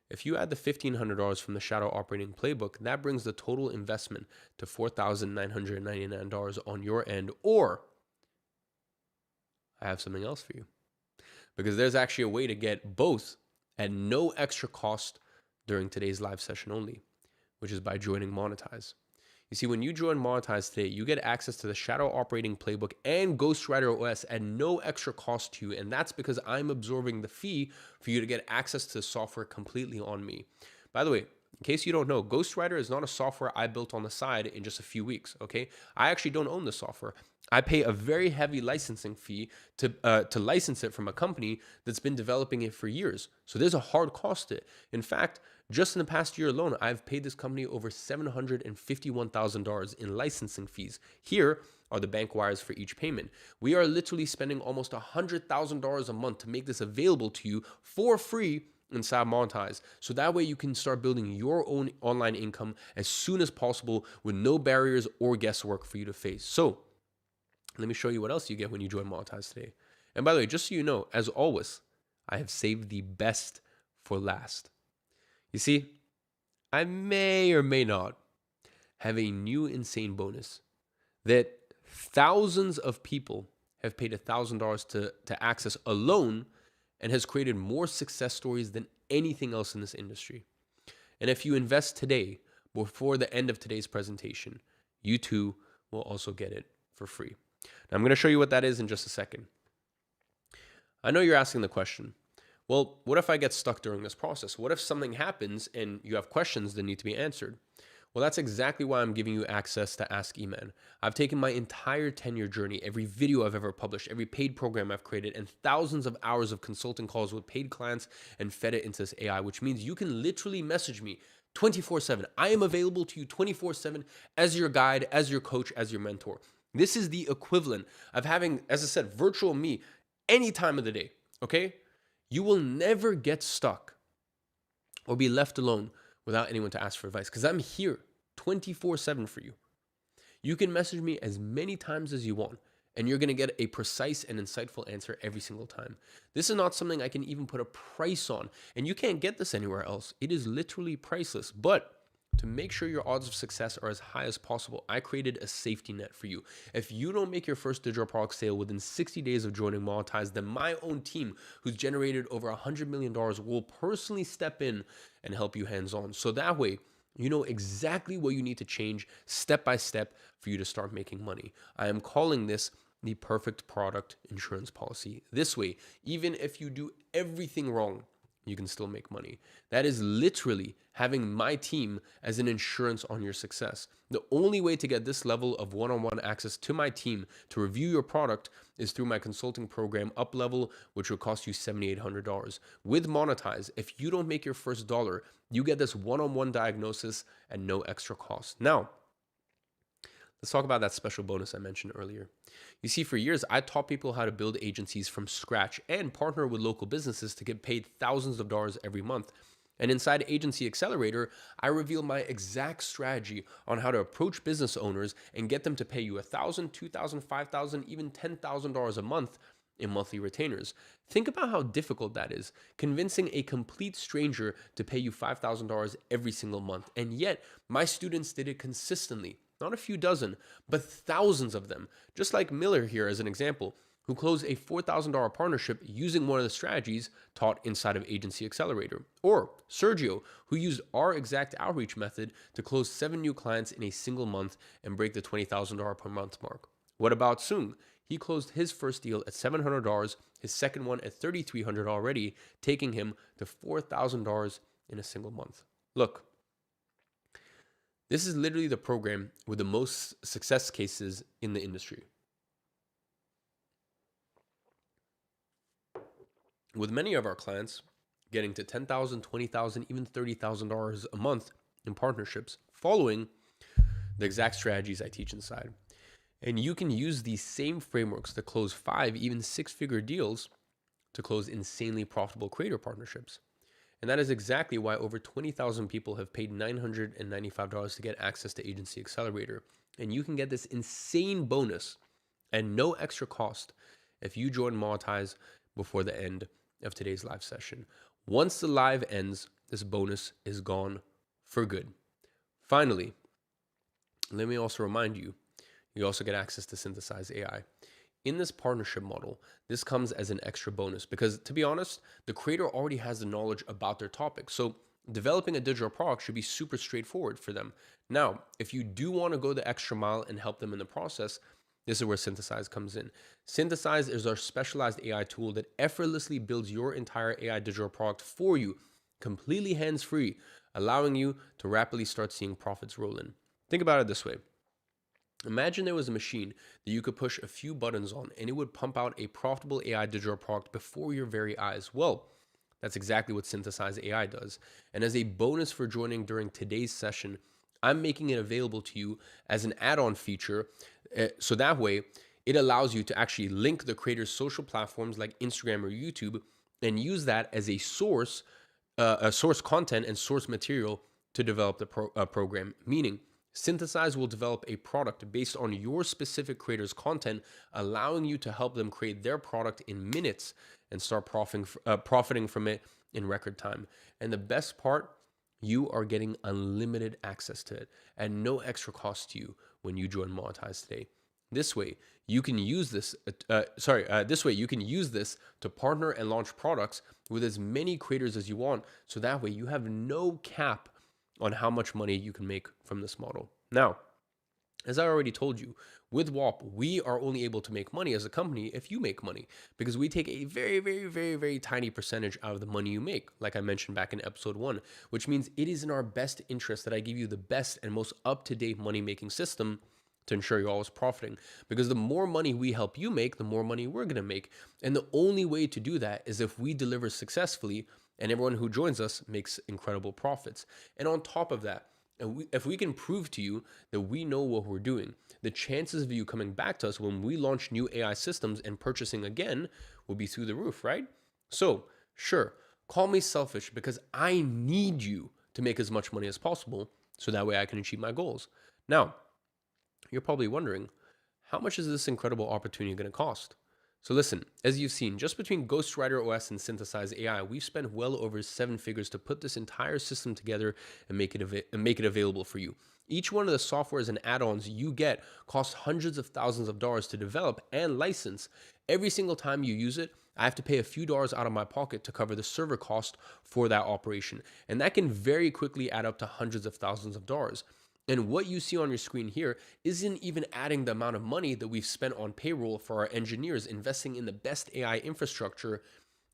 If you add the $1,500 from the Shadow Operating Playbook, that brings the total investment to $4,999 on your end. Or I have something else for you, because there's actually a way to get both at no extra cost during today's live session only, which is by joining Monetize. You see, when you join Monetize today, you get access to the Shadow Operating Playbook and Ghostwriter OS at no extra cost to you. And that's because I'm absorbing the fee for you to get access to the software completely on me. By the way, in case you don't know, Ghostwriter is not a software I built on the side in just a few weeks, okay? I actually don't own the software. I pay a very heavy licensing fee to license it from a company that's been developing it for years. So there's a hard cost to it. In fact, just in the past year alone, I've paid this company over $751,000 in licensing fees. Here are the bank wires for each payment. We are literally spending almost $100,000 a month to make this available to you for free inside Monetize. So that way you can start building your own online income as soon as possible with no barriers or guesswork for you to face. So let me show you what else you get when you join Monetize today. And by the way, just so you know, as always, I have saved the best for last. You see, I may or may not have a new insane bonus that thousands of people have paid $1,000 to access alone and has created more success stories than anything else in this industry. And if you invest today, before the end of today's presentation, you too will also get it for free. Now, I'm going to show you what that is in just a second. I know you're asking the question, well, what if I get stuck during this process? What if something happens and you have questions that need to be answered? Well, that's exactly why I'm giving you access to Ask Eman. I've taken my entire 10-year journey, every video I've ever published, every paid program I've created, and thousands of hours of consulting calls with paid clients and fed it into this AI, which means you can literally message me 24/7. I am available to you 24/7 as your guide, as your coach, as your mentor. This is the equivalent of having, as I said, virtual me any time of the day, okay? You will never get stuck or be left alone without anyone to ask for advice because I'm here 24/7 for you. You can message me as many times as you want, and you're going to get a precise and insightful answer every single time. This is not something I can even put a price on, and you can't get this anywhere else. It is literally priceless. But to make sure your odds of success are as high as possible, I created a safety net for you. If you don't make your first digital product sale within 60 days of joining Monetize, then my own team, who's generated over $100 million, will personally step in and help you hands-on. So that way, you know exactly what you need to change step by step for you to start making money. I am calling this the perfect product insurance policy. This way, even if you do everything wrong, you can still make money. That is literally having my team as an insurance on your success. The only way to get this level of one-on-one access to my team to review your product is through my consulting program Up Level, which will cost you $7,800. With Monetize, if you don't make your first dollar, you get this one-on-one diagnosis at no extra cost. Now, let's talk about that special bonus I mentioned earlier. You see, for years, I taught people how to build agencies from scratch and partner with local businesses to get paid thousands of dollars every month. And inside Agency Accelerator, I reveal my exact strategy on how to approach business owners and get them to pay you $1,000, $2,000, $5,000, even $10,000 a month in monthly retainers. Think about how difficult that is, convincing a complete stranger to pay you $5,000 every single month. And yet, my students did it consistently. Not a few dozen, but thousands of them. Just like Miller here as an example, who closed a $4,000 partnership using one of the strategies taught inside of Agency Accelerator. Or Sergio, who used our exact outreach method to close 7 new clients in a single month and break the $20,000 per month mark. What about Sung? He closed his first deal at $700, his second one at $3,300 already, taking him to $4,000 in a single month. Look, this is literally the program with the most success cases in the industry. With many of our clients getting to $10,000, $20,000, even $30,000 a month in partnerships, following the exact strategies I teach inside. And you can use these same frameworks to close 5, even 6-figure deals to close insanely profitable creator partnerships. And that is exactly why over 20,000 people have paid $995 to get access to Agency Accelerator. And you can get this insane bonus at no extra cost if you join Monetize before the end of today's live session. Once the live ends, this bonus is gone for good. Finally, let me also remind you, you also get access to Synthesize AI. In this partnership model, this comes as an extra bonus because, to be honest, the creator already has the knowledge about their topic. So developing a digital product should be super straightforward for them. Now, if you do want to go the extra mile and help them in the process, this is where Synthesize comes in. Synthesize is our specialized AI tool that effortlessly builds your entire AI digital product for you, completely hands-free, allowing you to rapidly start seeing profits roll in. Think about it this way. Imagine there was a machine that you could push a few buttons on and it would pump out a profitable AI digital product before your very eyes. Well, that's exactly what Synthesize AI does. And as a bonus for joining during today's session, I'm making it available to you as an add-on feature. So that way, it allows you to actually link the creator's social platforms like Instagram or YouTube and use that as a source content and source material to develop the program. Meaning, Synthesize will develop a product based on your specific creator's content, allowing you to help them create their product in minutes and start profiting from it in record time. And the best part, you are getting unlimited access to it at no extra cost to you when you join Monetize today. This way, you can use this. This way you can use this to partner and launch products with as many creators as you want. So that way, you have no cap on how much money you can make from this model. Now, as I already told you, with WAP, we are only able to make money as a company if you make money, because we take a very, very, very, very tiny percentage out of the money you make, like I mentioned back in episode 1, which means it is in our best interest that I give you the best and most up-to-date money-making system to ensure you're always profiting. Because the more money we help you make, the more money we're gonna make. And the only way to do that is if we deliver successfully and everyone who joins us makes incredible profits. And on top of that, if we can prove to you that we know what we're doing, the chances of you coming back to us when we launch new AI systems and purchasing again will be through the roof, right? So, sure, call me selfish because I need you to make as much money as possible so that way I can achieve my goals. Now, you're probably wondering, how much is this incredible opportunity going to cost? So listen, as you've seen, just between Ghostwriter OS and Synthesize AI, we've spent well over 7 figures to put this entire system together and make it available for you. Each one of the softwares and add-ons you get costs hundreds of thousands of dollars to develop and license. Every single time you use it, I have to pay a few dollars out of my pocket to cover the server cost for that operation. And that can very quickly add up to hundreds of thousands of dollars. And what you see on your screen here isn't even adding the amount of money that we've spent on payroll for our engineers investing in the best AI infrastructure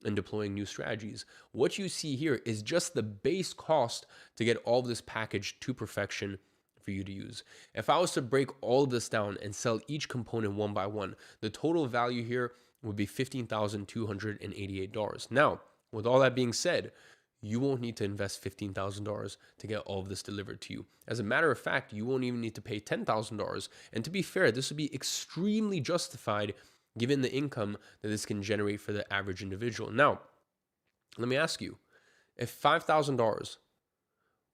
and deploying new strategies. What you see here is just the base cost to get all of this package to perfection for you to use. If I was to break all of this down and sell each component one by one, the total value here would be $15,288. Now, with all that being said, you won't need to invest $15,000 to get all of this delivered to you. As a matter of fact, you won't even need to pay $10,000. And to be fair, this would be extremely justified given the income that this can generate for the average individual. Now, let me ask you, if $5,000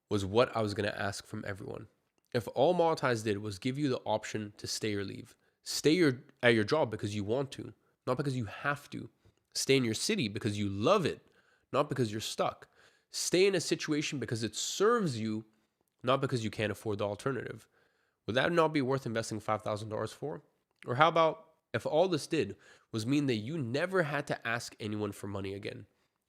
was what I was going to ask from everyone, if all Monetize did was give you the option to stay or leave, stay at your job because you want to, not because you have to, stay in your city because you love it, not because you're stuck. Stay in a situation because it serves you, not because you can't afford the alternative. Would that not be worth investing $5,000 for? Or how about if all this did was mean that you never had to ask anyone for money again?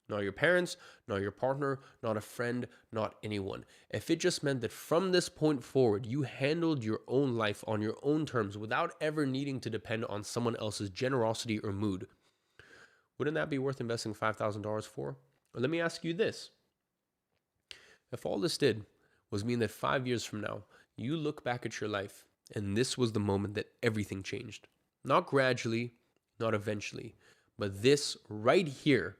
Not your parents, not your partner, not a friend, not anyone. If it just meant that from this point forward, you handled your own life on your own terms without ever needing to depend on someone else's generosity or mood, wouldn't that be worth investing $5,000 for? Or let me ask you this. If all this did was mean that 5 years from now, you look back at your life and this was the moment that everything changed. Not gradually, not eventually, but this right here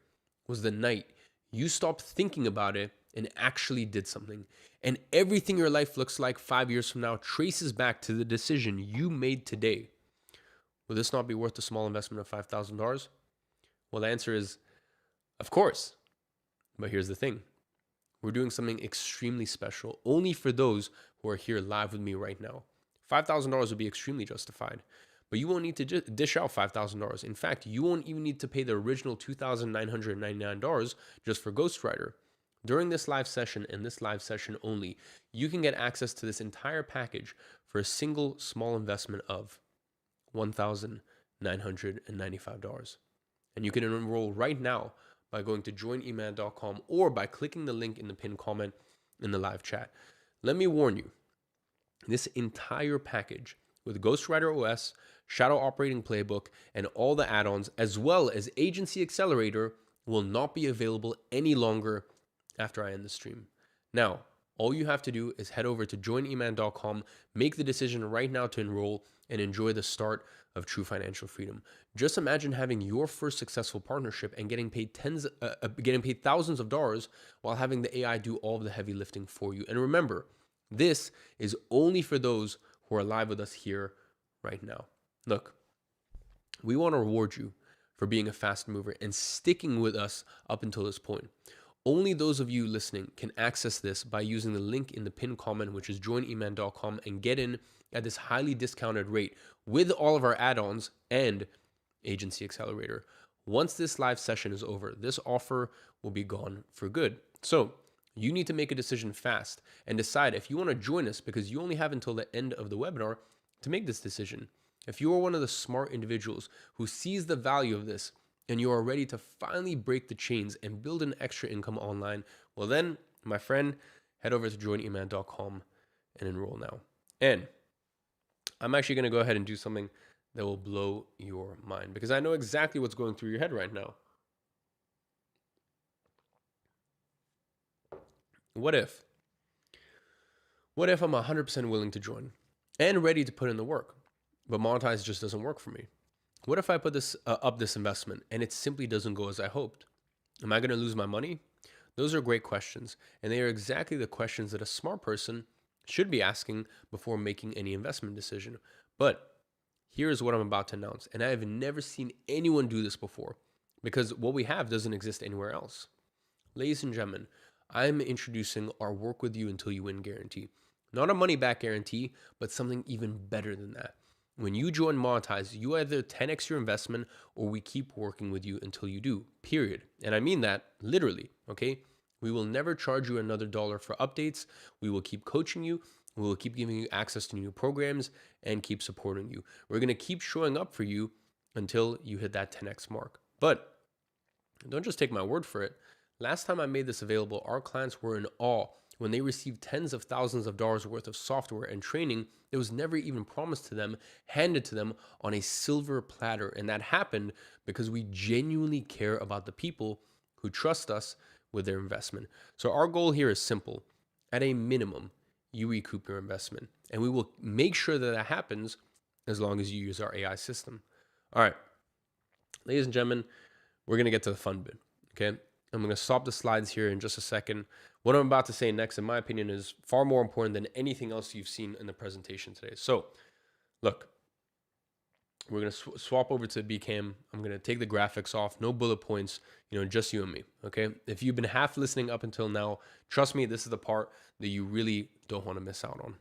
was the night you stopped thinking about it and actually did something. And everything your life looks like 5 years from now traces back to the decision you made today. Will this not be worth the small investment of $5,000? Well, the answer is, of course. But here's the thing. We're doing something extremely special only for those who are here live with me right now. $5,000 would be extremely justified, but you won't need to dish out $5,000. In fact, you won't even need to pay the original $2,999 just for Ghostwriter. During this live session and this live session only, you can get access to this entire package for a single small investment of $1,995. And you can enroll right now by going to joineman.com or by clicking the link in the pinned comment in the live chat. Let me warn you, this entire package with Ghostwriter OS, Shadow Operating Playbook, and all the add-ons, as well as Agency Accelerator, will not be available any longer after I end the stream. Now, all you have to do is head over to joineman.com, make the decision right now to enroll, and enjoy the start of true financial freedom. Just imagine having your first successful partnership and getting paid thousands of dollars while having the AI do all of the heavy lifting for you. And remember, this is only for those who are live with us here right now. Look, we want to reward you for being a fast mover and sticking with us up until this point. Only those of you listening can access this by using the link in the pinned comment, which is joineman.com, and get in at this highly discounted rate with all of our add-ons and Agency Accelerator. Once this live session is over, this offer will be gone for good. So You need to make a decision fast and decide if you want to join us, because you only have until the end of the webinar to make this decision. If you are one of the smart individuals who sees the value of this and you are ready to finally break the chains and build an extra income online, well then, my friend, head over to joineman.com and enroll now. And I'm actually going to go ahead and do something that will blow your mind, because I know exactly what's going through your head right now. What if I'm 100% willing to join and ready to put in the work, but monetize just doesn't work for me? What if I put this this investment and it simply doesn't go as I hoped? Am I going to lose my money? Those are great questions, and they are exactly the questions that a smart person should be asking before making any investment decision. But here's what I'm about to announce, and I have never seen anyone do this before, because what we have doesn't exist anywhere else. Ladies and gentlemen, I'm introducing our work with you until you win guarantee. Not a money back guarantee, but something even better than that. When you join Monetize, you either 10x your investment or we keep working with you until you do, period. And I mean that literally, okay? We will never charge you another dollar for updates. We will keep coaching you. We will keep giving you access to new programs and keep supporting you. We're going to keep showing up for you until you hit that 10x mark. But don't just take my word for it. Last time I made this available, our clients were in awe when they received tens of thousands of dollars worth of software and training that was never even promised to them, handed to them on a silver platter. And that happened because we genuinely care about the people who trust us with their investment. So our goal here is simple. At a minimum, you recoup your investment, and we will make sure that that happens as long as you use our AI system. All right, ladies and gentlemen, we're going to get to the fun bit, okay? I'm going to stop the slides here in just a second. What I'm about to say next, in my opinion, is far more important than anything else you've seen in the presentation today. So, look, we're going to swap over to BCam. I'm going to take the graphics off, no bullet points, just you and me, okay? If you've been half listening up until now, trust me, this is the part that you really don't want to miss out on.